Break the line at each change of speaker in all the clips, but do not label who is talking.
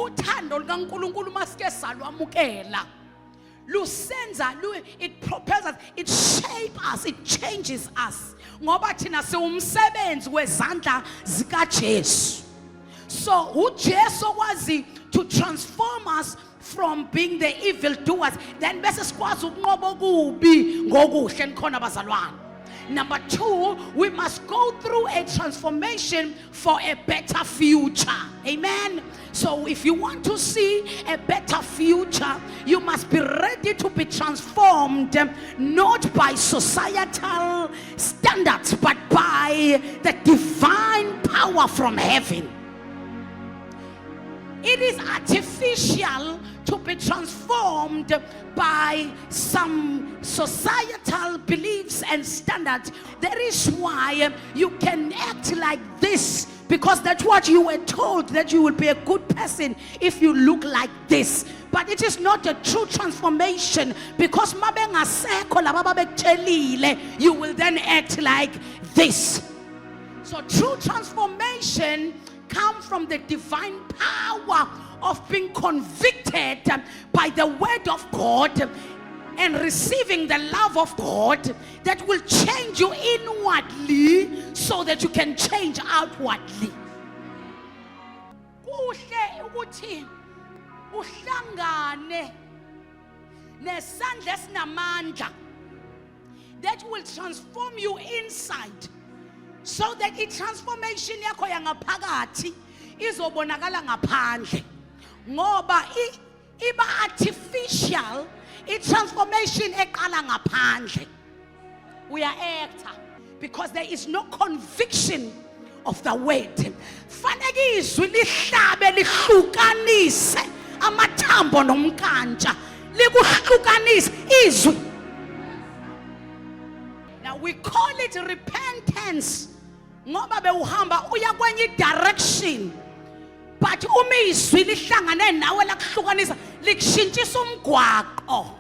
uthando lukaNkulunkulu masike salwamukela lusenza it propels us, it shapes us, it changes us ngoba thina siwumsebenzi wezandla zikaJesu. So uJesu okwazi to transform us from being the evil doers, then bese sikwazi ukunqoba okubi ngokuhle nikhona bazalwane. Number 2, we must go through a transformation for a better future. Amen. So if you want to see a better future, you must be ready to be transformed, not by societal standards, but by the divine power from heaven. It is artificial to be transformed by some societal beliefs and standards. That is why you can act like this, because that's what you were told, that you will be a good person if you look like this. But it is not a true transformation, because you will then act like this. So true transformation comes from the divine power of being convicted by the word of God and receiving the love of God that will change you inwardly so that you can change outwardly. Kuhle ukuthi uhlangane nesandla esinamandla that will transform you inside, so that i-transformation yakho yangaphakathi izobonakala ngaphandle. Ngoba iba artificial i-transformation eqala ngaphandle. We are actor because there is no conviction of the word. Fanele izwi lihlabe lihlukanise amathambo nomkantja, likuhlukanise izwi. Now we call it repentance ngoba bewuhamba uya kwenye direction, but uma izwi lihlangane nawe lakuhlukanisa likushintshisa umgwaqo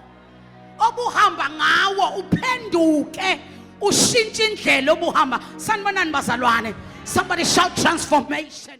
obuhamba ngawo uphenduke ushintshe indlela obuhamba. Sanibonani bazalwane? Somebody shout transformation.